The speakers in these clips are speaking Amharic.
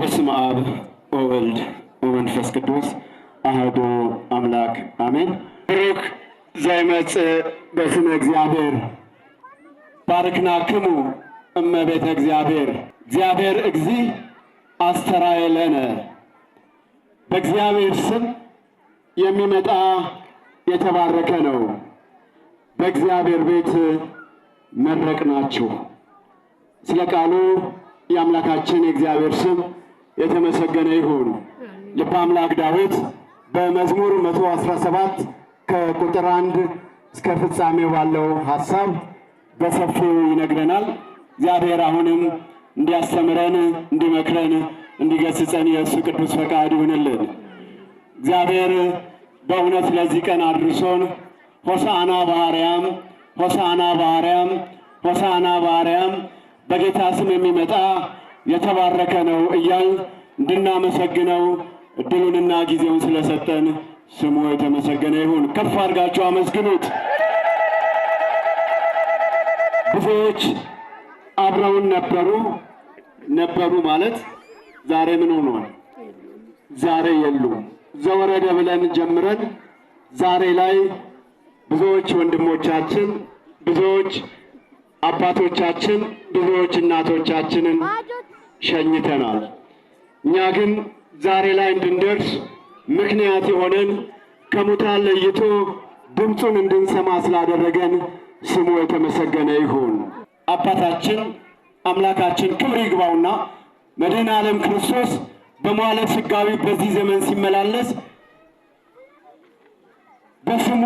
በስመ አብ ወወልድ ወመንፈስ ቅዱስ አሐዱ አምላክ አሜን። ብሩክ ዘይመጽእ በስመ እግዚአብሔር ባርክናክሙ እመቤተ እግዚአብሔር እግዚአብሔር እግዚእ አስተርአየለነ። በእግዚአብሔር ስም የሚመጣ የተባረከ ነው። በእግዚአብሔር ቤት መረቅናችሁ። ስለ ቃሉ የአምላካችን የእግዚአብሔር ስም የተመሰገነ ይሁን። ልበ አምላክ ዳዊት በመዝሙር 117 ከቁጥር 1 እስከ ፍጻሜው ባለው ሐሳብ በሰፊው ይነግረናል። እግዚአብሔር አሁንም እንዲያስተምረን፣ እንዲመክረን፣ እንዲገስጸን የእሱ ቅዱስ ፈቃድ ይሁንልን። እግዚአብሔር በእውነት ለዚህ ቀን አድርሶን ሆሳዕና በአርያም ሆሳዕና በአርያም ሆሳዕና በአርያም በጌታ ስም የሚመጣ የተባረከ ነው እያል እንድናመሰግነው እድሉንና ጊዜውን ስለሰጠን ስሙ የተመሰገነ ይሁን። ከፍ አድርጋችሁ አመስግኑት። ብዙዎች አብረውን ነበሩ ማለት ዛሬ ምን ሆኗል? ዛሬ የሉም። ዘወረደ ብለን ጀምረን ዛሬ ላይ ብዙዎች ወንድሞቻችን፣ ብዙዎች አባቶቻችን፣ ብዙዎች እናቶቻችንን ሸኝተናል። እኛ ግን ዛሬ ላይ እንድንደርስ ምክንያት የሆነን ከሙታን ለይቶ ድምፁን እንድንሰማ ስላደረገን ስሙ የተመሰገነ ይሁን። አባታችን አምላካችን ክብር ይግባውና መድኃኔ ዓለም ክርስቶስ በመዋዕለ ሥጋዌ በዚህ ዘመን ሲመላለስ በስሙ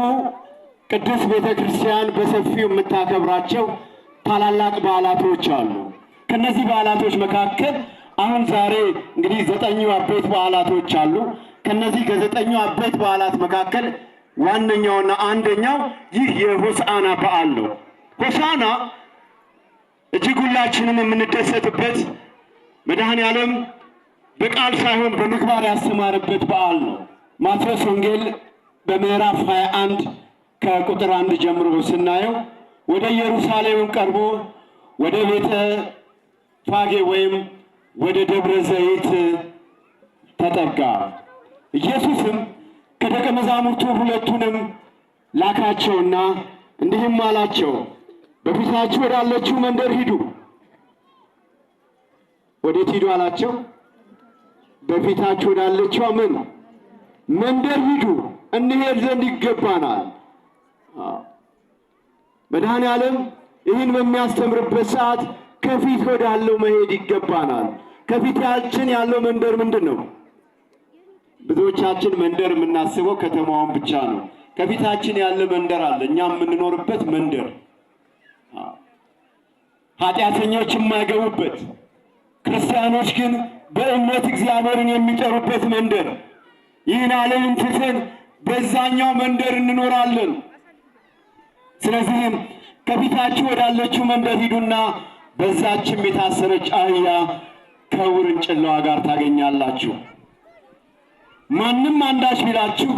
ቅዱስ ቤተ ክርስቲያን በሰፊው የምታከብራቸው ታላላቅ በዓላቶች አሉ። ከነዚህ በዓላቶች መካከል አሁን ዛሬ እንግዲህ 9 አበይት በዓላቶች አሉ። ከነዚህ ከ9 አበይት በዓላት መካከል ዋነኛውና አንደኛው ይህ የሆሳዕና በዓል ነው። ሆሳዕና እጅግ ሁላችንም የምንደሰትበት መድኃኔ ዓለም በቃል ሳይሆን በምግባር ያስተማረበት በዓል ነው። ማቴዎስ ወንጌል በምዕራፍ 21 ከቁጥር 1 ጀምሮ ስናየው ወደ ኢየሩሳሌም ቀርቦ ወደ ቤተ ፋጌ ወይም ወደ ደብረ ዘይት ተጠጋ። ኢየሱስም ከደቀ መዛሙርቱ 2ቱንም ላካቸውና እንዲህም አላቸው፣ በፊታችሁ ወዳለችው መንደር ሂዱ። ወዴት ሂዱ አላቸው? በፊታችሁ ወዳለችው መንደር ሂዱ፣ እንሄድ ዘንድ ይገባናል። መድኃኔ ዓለም ይህን በሚያስተምርበት ሰዓት ከፊት ወዳለው መሄድ ይገባናል። ከፊታችን ያለው መንደር ምንድን ነው? ብዙዎቻችን መንደር የምናስበው ከተማውን ብቻ ነው። ከፊታችን ያለ መንደር አለ፣ እኛ የምንኖርበት መንደር፣ ኃጢአተኞች የማይገቡበት፣ ክርስቲያኖች ግን በእምነት እግዚአብሔርን የሚጠሩበት መንደር። ይህን ዓለምን ትተን በዛኛው መንደር እንኖራለን። ስለዚህም ከፊታችሁ ወዳለችው መንደር ሂዱና በዛችም የታሰረች አህያ ከውርንጭላዋ ጋር ታገኛላችሁ። ማንም አንዳች ቢላችሁ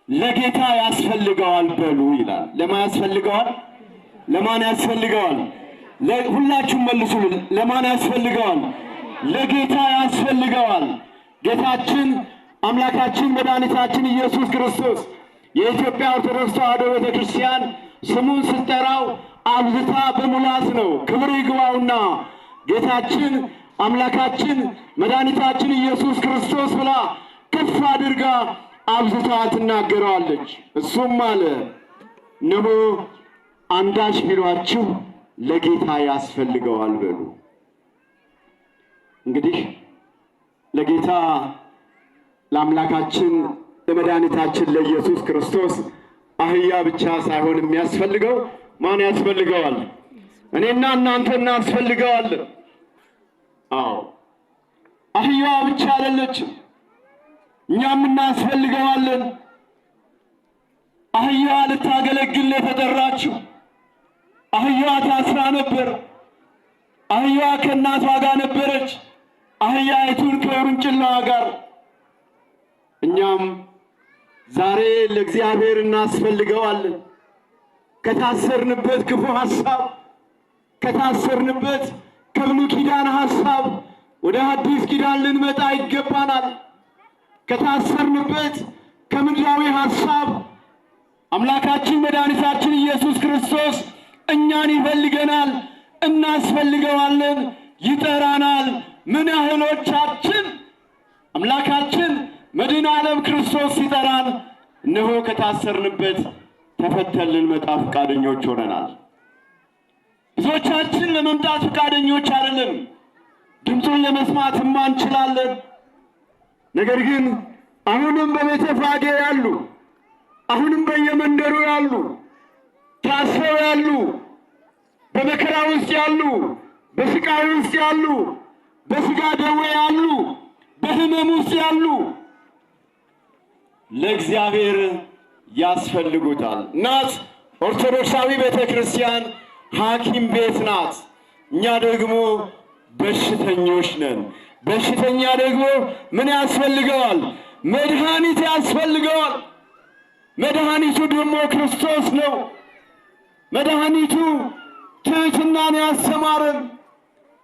ለጌታ ያስፈልገዋል በሉ ይላል። ለማን ያስፈልገዋል? ለማን ያስፈልገዋል? ሁላችሁም መልሱ። ለማን ያስፈልገዋል? ለጌታ ያስፈልገዋል። ጌታችን አምላካችን መድኃኒታችን ኢየሱስ ክርስቶስ የኢትዮጵያ ኦርቶዶክስ ተዋሕዶ ቤተ ክርስቲያን ስሙን ስትጠራው አብዝታ በሙላት ነው። ክብር ይግባውና ጌታችን አምላካችን መድኃኒታችን ኢየሱስ ክርስቶስ ብላ ከፍ አድርጋ አብዝታ ትናገረዋለች። እሱም አለ እነሆ አንዳች ቢሏችሁ ለጌታ ያስፈልገዋል በሉ። እንግዲህ ለጌታ ለአምላካችን ለመድኃኒታችን ለኢየሱስ ክርስቶስ አህያ ብቻ ሳይሆን የሚያስፈልገው ማን ያስፈልገዋል? እኔና እናንተ እናስፈልገዋለን። አዎ አህያዋ ብቻ አይደለችም፣ እኛም እናስፈልገዋለን። አህያዋ ልታገለግል የተጠራችው። አህያዋ ታስራ ነበር። አህያዋ ከእናቷ ጋር ነበረች፣ አህያይቱን ከውርንጭላዋ ጋር። እኛም ዛሬ ለእግዚአብሔር እናስፈልገዋለን። ከታሰርንበት ክፉ ሐሳብ፣ ከታሰርንበት ከብሉይ ኪዳን ሐሳብ ወደ አዲስ ኪዳን ልንመጣ ይገባናል። ከታሰርንበት ከምድራዊ ሐሳብ አምላካችን መድኃኒታችን ኢየሱስ ክርስቶስ እኛን ይፈልገናል፣ እናስፈልገዋለን፣ ይጠራናል። ምን ያህሎቻችን አምላካችን መድኃኔ ዓለም ክርስቶስ ሲጠራን እነሆ ከታሰርንበት ተፈተን ልንመጣ ፈቃደኞች ሆነናል። ብዙዎቻችን ለመምጣት ፈቃደኞች አይደለም። ድምፁን ለመስማትማ እንችላለን። ነገር ግን አሁንም በቤተ ፋጌ ያሉ፣ አሁንም በየመንደሩ ያሉ፣ ታስረው ያሉ፣ በመከራ ውስጥ ያሉ፣ በስቃይ ውስጥ ያሉ፣ በስጋ ደዌ ያሉ፣ በሕመም ውስጥ ያሉ ለእግዚአብሔር ያስፈልጉታል። እናት ኦርቶዶክሳዊ ቤተ ክርስቲያን ሐኪም ቤት ናት። እኛ ደግሞ በሽተኞች ነን። በሽተኛ ደግሞ ምን ያስፈልገዋል? መድኃኒት ያስፈልገዋል። መድኃኒቱ ደግሞ ክርስቶስ ነው። መድኃኒቱ ትሕትናን ያስተማረን፣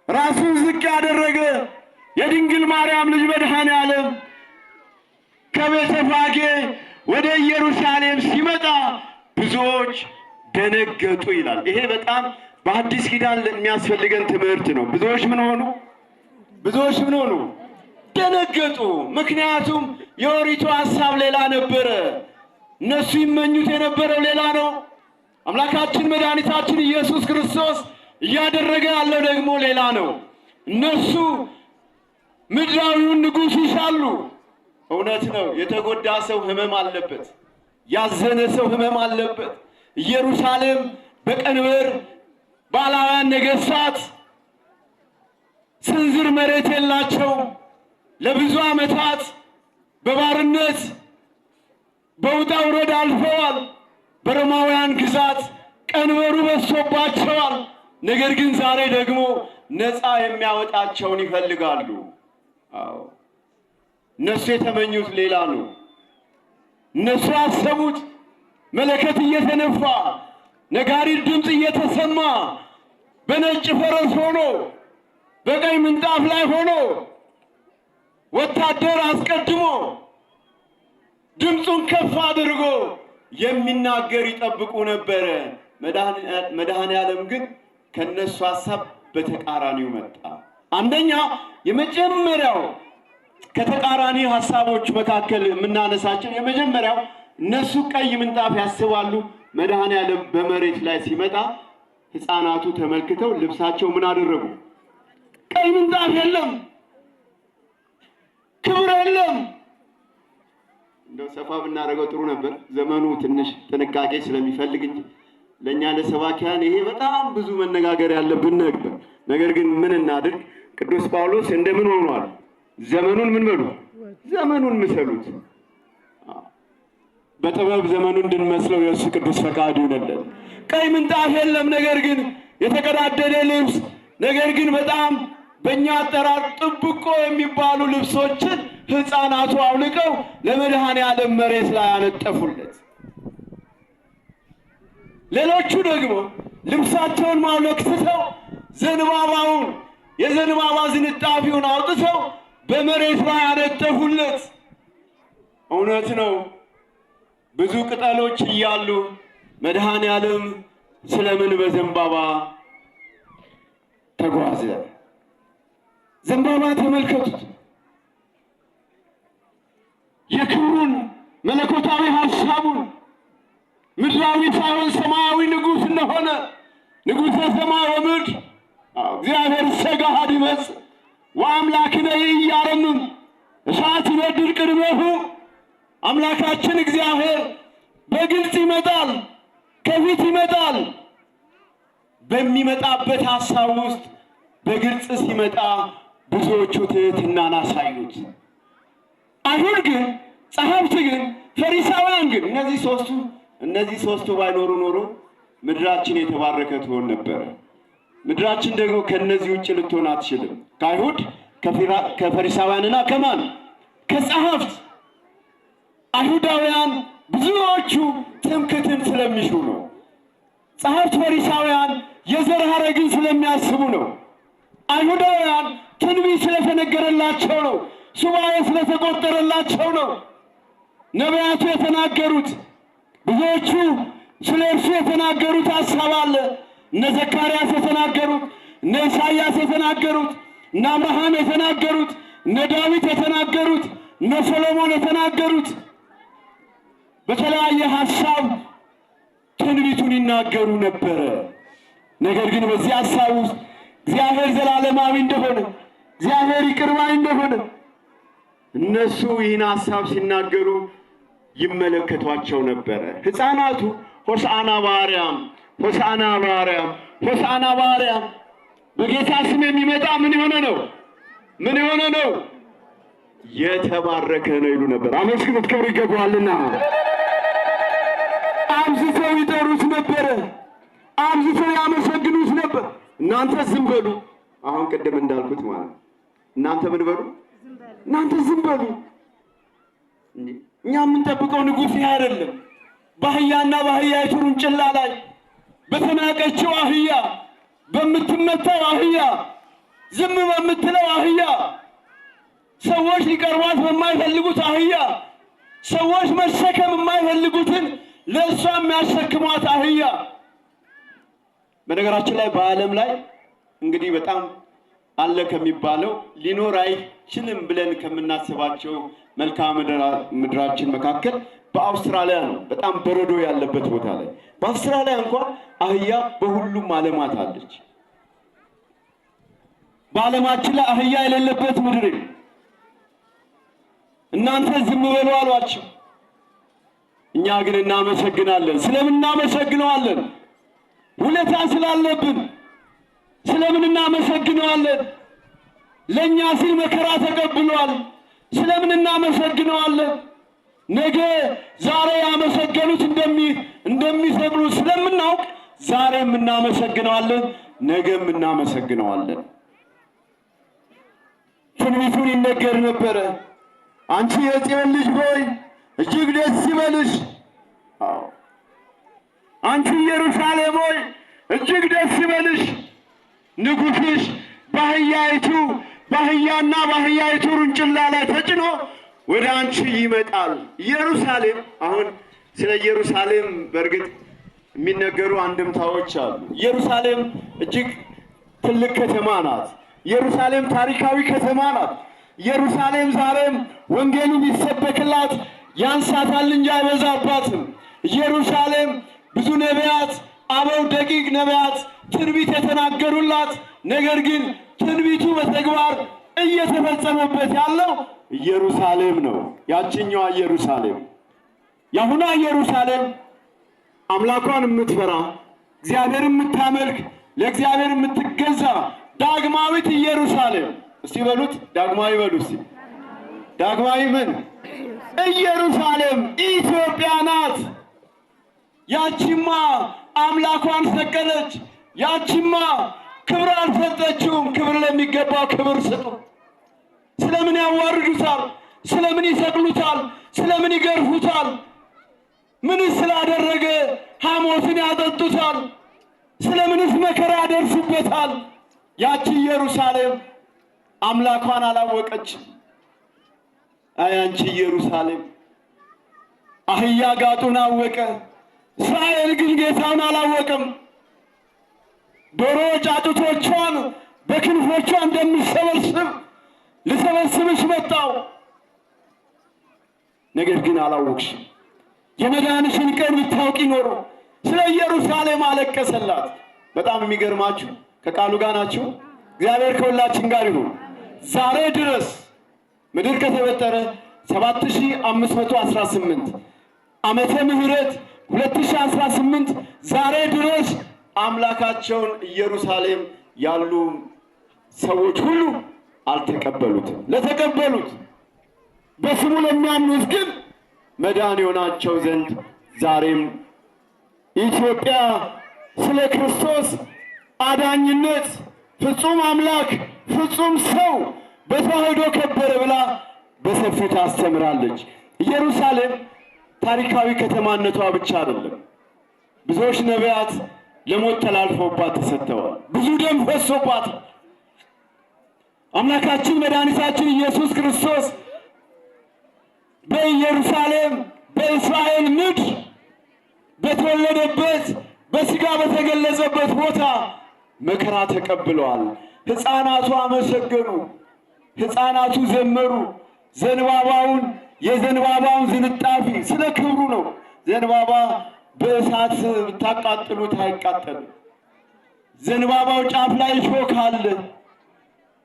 ራሱን ዝቅ ያደረገ የድንግል ማርያም ልጅ መድኃኔ ዓለም ከቤተ ፋጌ ወደ ኢየሩሳሌም ሲመጣ ብዙዎች ደነገጡ ይላል። ይሄ በጣም በአዲስ ኪዳን የሚያስፈልገን ትምህርት ነው። ብዙዎች ምን ሆኑ? ብዙዎች ምን ሆኑ? ደነገጡ። ምክንያቱም የኦሪቱ ሐሳብ ሌላ ነበረ፣ እነሱ ይመኙት የነበረው ሌላ ነው። አምላካችን መድኃኒታችን ኢየሱስ ክርስቶስ እያደረገ ያለው ደግሞ ሌላ ነው። እነሱ ምድራዊውን ንጉሥ ይሻሉ። እውነት ነው። የተጎዳ ሰው ሕመም አለበት፣ ያዘነ ሰው ሕመም አለበት። ኢየሩሳሌም በቀንበር ባላውያን ነገሥታት ስንዝር መሬት የላቸው። ለብዙ ዓመታት በባርነት በውጣ ውረድ አልፈዋል። በሮማውያን ግዛት ቀንበሩ በዝቶባቸዋል። ነገር ግን ዛሬ ደግሞ ነፃ የሚያወጣቸውን ይፈልጋሉ። አዎ እነሱ የተመኙት ሌላ ነው። እነሱ ያሰቡት መለከት እየተነፋ ነጋሪት ድምፅ እየተሰማ በነጭ ፈረስ ሆኖ በቀይ ምንጣፍ ላይ ሆኖ ወታደር አስቀድሞ ድምፁን ከፍ አድርጎ የሚናገር ይጠብቁ ነበረ። መድኃኔ ዓለም ግን ከነሱ ሐሳብ በተቃራኒው መጣ። አንደኛ የመጀመሪያው ከተቃራኒ ሐሳቦች መካከል የምናነሳቸው የመጀመሪያው እነሱ ቀይ ምንጣፍ ያስባሉ። መድኃኔ ዓለም በመሬት ላይ ሲመጣ ሕፃናቱ ተመልክተው ልብሳቸው ምን አደረጉ? ቀይ ምንጣፍ የለም፣ ክብር የለም። እንደው ሰፋ ብናደርገው ጥሩ ነበር። ዘመኑ ትንሽ ጥንቃቄ ስለሚፈልግ እንጂ ለእኛ ለሰባኪያን ይሄ በጣም ብዙ መነጋገር ያለብን ነበር። ነገር ግን ምን እናድርግ? ቅዱስ ጳውሎስ እንደምን ሆኗል? ዘመኑን ምን በሉ? ዘመኑን ምሰሉት። በጥበብ ዘመኑን እንድንመስለው የእሱ ቅዱስ ፈቃዱ ይሆንልን። ቀይ ምንጣፍ የለም፣ ነገር ግን የተቀዳደደ ልብስ፣ ነገር ግን በጣም በእኛ አጠራር ጥብቆ የሚባሉ ልብሶችን ሕፃናቱ አውልቀው ለመድኃኔ ዓለም መሬት ላይ አነጠፉለት። ሌሎቹ ደግሞ ልብሳቸውን ማውለቅ ትተው ዘንባባውን የዘንባባ ዝንጣፊውን አውጥተው በመሬት ላይ አነጠፉለት። እውነት ነው። ብዙ ቅጠሎች እያሉ መድኃኔ ዓለም ስለምን በዘንባባ ተጓዘ? ዘንባባ ተመልከቱት። የክብሩን መለኮታዊ ሐሳቡን ምድራዊ ሳይሆን ሰማያዊ ንጉሥ እንደሆነ ንጉሠ ሰማይ ወምድር እግዚአብሔር ሰጋሃድ ይመጽእ ወአምላክነ ኢያረምም እሳት ይነድድ ቅድሜሁ። አምላካችን እግዚአብሔር በግልጽ ይመጣል፣ ከፊት ይመጣል። በሚመጣበት ሐሳብ ውስጥ በግልጽ ሲመጣ ብዙዎቹ ትሕትናን አሳዩት። አይሁድ ግን፣ ጸሐፍት ግን፣ ፈሪሳውያን ግን እነዚህ ሦስቱ ባይኖሩ ኖሮ ምድራችን የተባረከ ትሆን ነበረ። ምድራችን ደግሞ ከነዚህ ውጭ ልትሆን አትችልም። ከአይሁድ ከፈሪሳውያንና ከማን? ከጸሐፍት። አይሁዳውያን ብዙዎቹ ትምክህትን ስለሚሹ ነው። ጸሐፍት ፈሪሳውያን የዘር ሐረግን ስለሚያስቡ ነው። አይሁዳውያን ትንቢት ስለተነገረላቸው ነው። ሱባኤ ስለተቆጠረላቸው ነው ነቢያቱ የተናገሩት። ብዙዎቹ ስለ እርሱ የተናገሩት ሐሳብ አለ። እነ ዘካርያስ የተናገሩት፣ እነ ኢሳይያስ የተናገሩት፣ እነ አብርሃም የተናገሩት፣ እነ ዳዊት የተናገሩት፣ እነ ሰሎሞን የተናገሩት በተለያየ ሐሳብ ትንቢቱን ይናገሩ ነበረ። ነገር ግን በዚህ ሐሳብ ውስጥ እግዚአብሔር ዘላለማዊ እንደሆነ፣ እግዚአብሔር ይቅር ባይ እንደሆነ እነሱ ይህን ሐሳብ ሲናገሩ ይመለከቷቸው ነበረ። ሕፃናቱ ሆሳዕና በአርያም፣ ሆሳዕና በአርያም፣ ሆሳዕና በአርያም በጌታ ስም የሚመጣ ምን የሆነ ነው? ምን የሆነ ነው? የተባረከ ነው ይሉ ነበር። አመስግኑት፣ ክብር ይገባዋልና። አብዝተው ይጠሩት ነበረ፣ አብዝተው ያመሰግኑት ነበር። እናንተ ዝም በሉ። አሁን ቅድም እንዳልኩት ማለት እናንተ ምን በሉ? እናንተ ዝም በሉ። እኛ የምንጠብቀው ንጉሥ ይህ አይደለም። በአህያና በአህያይቱ ውርንጭላ ላይ በተናቀችው አህያ፣ በምትመታው አህያ፣ ዝም በምትለው አህያ፣ ሰዎች ሊቀርቧት በማይፈልጉት አህያ፣ ሰዎች መሸከም የማይፈልጉትን ለእሷ የሚያሸክሟት አህያ። በነገራችን ላይ በዓለም ላይ እንግዲህ በጣም አለ ከሚባለው ሊኖር አይችልም ብለን ከምናስባቸው መልክዓ ምድራችን መካከል በአውስትራሊያ ነው። በጣም በረዶ ያለበት ቦታ ላይ በአውስትራሊያ እንኳን አህያ በሁሉም ዓለማት አለች። በዓለማችን ላይ አህያ የሌለበት ምድር። እናንተ ዝም በሉ አሏቸው። እኛ ግን እናመሰግናለን። ስለምን እናመሰግነዋለን? ውለታ ስላለብን። ስለምን እናመሰግነዋለን? ለእኛ ሲል መከራ ተቀብሏል። ስለምን እናመሰግነዋለን? ነገ ዛሬ ያመሰገኑት እንደሚሰቅሉት ስለምናውቅ ዛሬም እናመሰግነዋለን፣ ነገም እናመሰግነዋለን። ትንቢቱን ይነገር ነበረ። አንቺ የጽዮን ልጅ ሆይ እጅግ ደስ ይበልሽ። አንቺ ኢየሩሳሌም ሆይ እጅግ ደስ ይበልሽ፣ ንጉሥሽ በአህያና በአህያይቱ ውርንጭላ ላይ ተጭኖ ወደ አንቺ ይመጣል። ኢየሩሳሌም፣ አሁን ስለ ኢየሩሳሌም በእርግጥ የሚነገሩ አንድምታዎች አሉ። ኢየሩሳሌም እጅግ ትልቅ ከተማ ናት። ኢየሩሳሌም ታሪካዊ ከተማ ናት። ኢየሩሳሌም ዛሬም ወንጌሉ ቢሰበክላት ያንሳታል እንጂ አይበዛባትም። ኢየሩሳሌም ብዙ ነቢያት፣ አበው ደቂቅ ነቢያት ትንቢት የተናገሩላት፣ ነገር ግን ትንቢቱ በተግባር እየተፈጸመበት ያለው ኢየሩሳሌም ነው። ያችኛዋ ኢየሩሳሌም፣ የአሁኗ ኢየሩሳሌም አምላኳን የምትፈራ እግዚአብሔር የምታመልክ ለእግዚአብሔር የምትገዛ ዳግማዊት ኢየሩሳሌም። እስቲ በሉት፣ ዳግማዊ በሉ እስቲ። ዳግማዊ ምን? ኢየሩሳሌም ኢትዮጵያ ናት። ያቺማ አምላኳን ሰቀለች። ያቺማ ክብር አልሰጠችውም። ክብር ለሚገባው ክብር ስጡ። ስለምን ያዋርዱታል? ስለምን ይሰቅሉታል? ስለምን ይገርፉታል? ምንስ ስላደረገ ሐሞትን ያጠጡታል? ስለምንስ መከራ ያደርሱበታል? ያቺ ኢየሩሳሌም አምላኳን አላወቀችም። አንቺ ኢየሩሳሌም አህያ ጋጡን አወቀ፣ እስራኤል ግን ጌታውን አላወቅም። ዶሮ ጫጩቶቿን በክንፎቿ እንደሚሰበስብ ልሰበስብሽ መጣው፣ ነገር ግን አላወቅሽም። የመዳንሽን ቀን ብታውቂ ኖሮ ስለ ኢየሩሳሌም አለቀሰላት። በጣም የሚገርማችሁ ከቃሉ ጋር ናችሁ። እግዚአብሔር ከሁላችን ጋር ይሁን። ዛሬ ድረስ ምድር ከተፈጠረ 7518 ዓመተ ምህረት 2018 ዛሬ ድረስ አምላካቸውን ኢየሩሳሌም ያሉ ሰዎች ሁሉ አልተቀበሉትም። ለተቀበሉት በስሙ ለሚያምኑት ግን መዳን የሆናቸው ዘንድ ዛሬም ኢትዮጵያ ስለ ክርስቶስ አዳኝነት ፍጹም አምላክ ፍጹም ሰው በተዋህዶ ከበረ ብላ በሰፊው ታስተምራለች። ኢየሩሳሌም ታሪካዊ ከተማነቷ ብቻ አይደለም። ብዙዎች ነቢያት ለሞት ተላልፈውባት ተሰጥተዋል። ብዙ ደም ፈሶባት፣ አምላካችን መድኃኒታችን ኢየሱስ ክርስቶስ በኢየሩሳሌም በእስራኤል ምድር በተወለደበት በሥጋ በተገለጸበት ቦታ መከራ ተቀብለዋል። ሕፃናቱ አመሰገኑ፣ ሕፃናቱ ዘመሩ። የዘንባባውን ዝንጣፊ ስለ ክብሩ ነው። ዘንባባ በእሳት ብታቃጥሉት አይቃጠልም። ዘንባባው ጫፍ ላይ እሾህ አለ።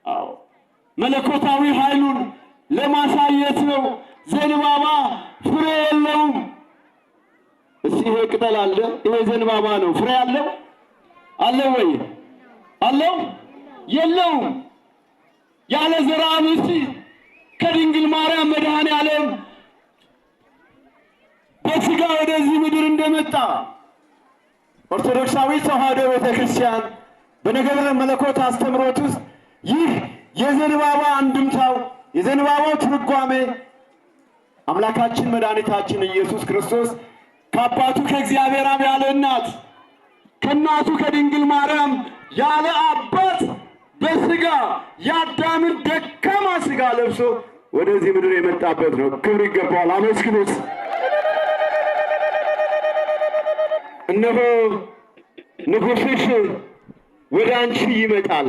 አዎ መለኮታዊ ኃይሉን ለማሳየት ነው። ዘንባባ ፍሬ የለውም። እስቲ ይሄ ቅጠል አለ፣ ይሄ ዘንባባ ነው። ፍሬ አለው አለው ወይ? አለው? የለውም። ያለ ዘርአ ብእሲ ከድንግል ማርያም መድኃኔ ዓለም በሥጋ ወደዚህ ምድር እንደመጣ ኦርቶዶክሳዊ ተዋሕዶ ቤተክርስቲያን በነገረ መለኮት አስተምሮት ውስጥ ይህ የዘንባባ አንድምታው የዘንባባው ትርጓሜ አምላካችን መድኃኒታችን ኢየሱስ ክርስቶስ ከአባቱ ከእግዚአብሔር አብ ያለ እናት ከእናቱ ከድንግል ማርያም ያለ አባት በሥጋ የአዳምን ደካማ ሥጋ ለብሶ ወደዚህ ምድር የመጣበት ነው። ክብር ይገባዋል። አመስግኑት። እነሆ ንጉሥሽ ወደ አንቺ ይመጣል።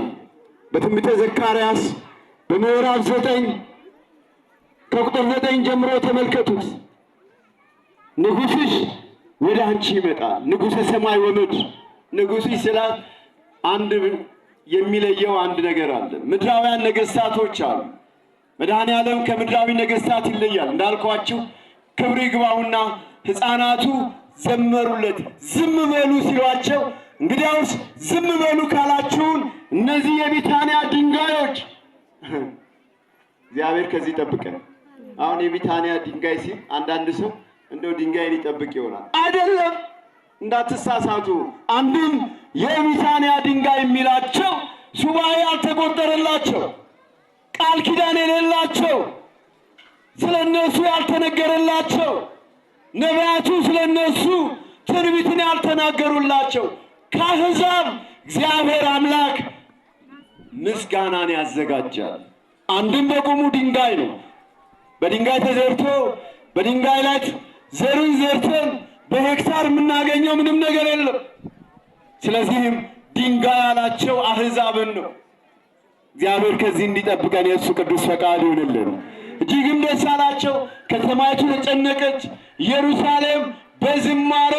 በትንቢተ ዘካርያስ በምዕራፍ 9 ከቁጥር 9 ጀምሮ ተመልከቱት። ንጉሥሽ ወደ አንቺ ይመጣል። ንጉሠ ሰማይ ወምድር። ንጉሥሽ ስላት አንድ የሚለየው አንድ ነገር አለ። ምድራውያን ነገሥታቶች አሉ። መድኃኔ ዓለም ከምድራዊ ነገሥታት ይለያል። እንዳልኳችሁ ክብር ይግባውና ሕፃናቱ ዘመሩለት። ዝም በሉ ሲሏቸው እንግዲያውስ ዝም በሉ ካላችሁን እነዚህ የቢታንያ ድንጋዮች እግዚአብሔር ከዚህ ይጠብቀን። አሁን የቢታንያ ድንጋይ ሲል አንዳንድ ሰው እንደው ድንጋይን ይጠብቅ ይሆናል። አይደለም፣ እንዳትሳሳቱ። አንድም የቢታንያ ድንጋይ የሚላቸው ሱባኤ ያልተቆጠረላቸው፣ ቃል ኪዳን የሌላቸው፣ ስለ እነሱ ያልተነገረላቸው፣ ነቢያቱ ስለ እነሱ ትንቢትን ያልተናገሩላቸው ከአሕዛብ እግዚአብሔር አምላክ ምስጋናን ያዘጋጃል። አንድም በቁሙ ድንጋይ ነው። በድንጋይ ተዘርቶ በድንጋይ ላይ ዘርን ዘርተን በሄክታር የምናገኘው ምንም ነገር የለም። ስለዚህም ድንጋይ ያላቸው አሕዛብን ነው። እግዚአብሔር ከዚህ እንዲጠብቀን የእሱ ቅዱስ ፈቃድ ይሁንልን። እጅግም ደስ አላቸው። ከተማይቱ ተጨነቀች፣ ኢየሩሳሌም በዝማሬ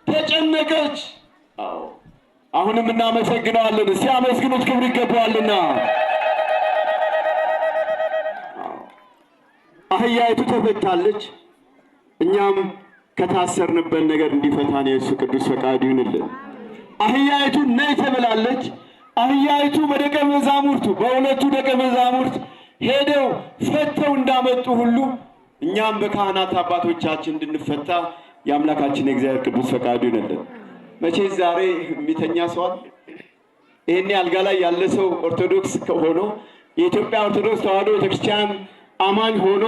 ተጨነቀች። አሁንም እናመሰግነዋለን። እስቲ አመስግኑት፣ ክብር ይገባዋልና። አህያይቱ ተፈታለች። እኛም ከታሰርንበት ነገር እንዲፈታን የእሱ ቅዱስ ፈቃድ ይሁንልን። አህያይቱ ነይ ተብላለች። አህያይቱ በደቀ መዛሙርቱ በሁለቱ ደቀ መዛሙርት ሄደው ፈተው እንዳመጡ ሁሉ እኛም በካህናት አባቶቻችን እንድንፈታ የአምላካችን የእግዚአብሔር ቅዱስ ፈቃዱ ይሁንልን። መቼስ ዛሬ የሚተኛ ሰው አለ? ይሄኔ አልጋ ላይ ያለ ሰው ኦርቶዶክስ ሆኖ የኢትዮጵያ ኦርቶዶክስ ተዋሕዶ ቤተክርስቲያን አማኝ ሆኖ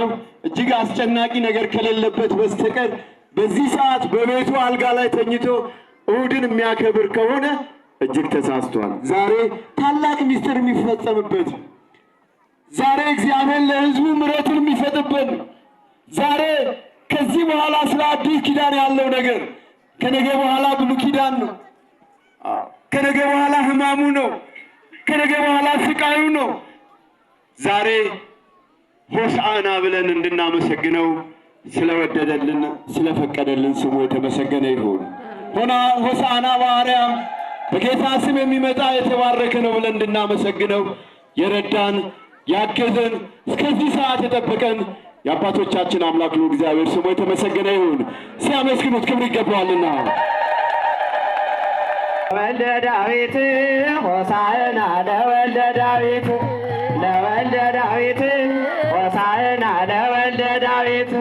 እጅግ አስጨናቂ ነገር ከሌለበት በስተቀር በዚህ ሰዓት በቤቱ አልጋ ላይ ተኝቶ እሑድን የሚያከብር ከሆነ እጅግ ተሳስቷል። ዛሬ ታላቅ ምስጢር የሚፈጸምበት፣ ዛሬ እግዚአብሔር ለሕዝቡ ምሕረትን የሚሰጥበት፣ ዛሬ ከዚህ በኋላ ስለ አዲስ ኪዳን ያለው ነገር ከነገ በኋላ ብሉይ ኪዳን ነው። ከነገ በኋላ ሕማሙ ነው። ከነገ በኋላ ስቃዩ ነው። ዛሬ ሆሳዕና ብለን እንድናመሰግነው ስለወደደልን ስለፈቀደልን ስሙ የተመሰገነ ይሁን። ሆሳዕና በአርያም በጌታ ስም የሚመጣ የተባረከ ነው ብለን እንድናመሰግነው የረዳን ያገዘን እስከዚህ ሰዓት የጠበቀን የአባቶቻችን አምላክ ነው እግዚአብሔር ስሙ የተመሰገነ ይሁን። ሲያመስግኑት ክብር ይገባዋልና። ለወልደ ዳዊት ሆሳዕና ለወልደ ዳዊት ለወልደ ዳዊት ሆሳዕና ለወልደ ዳዊት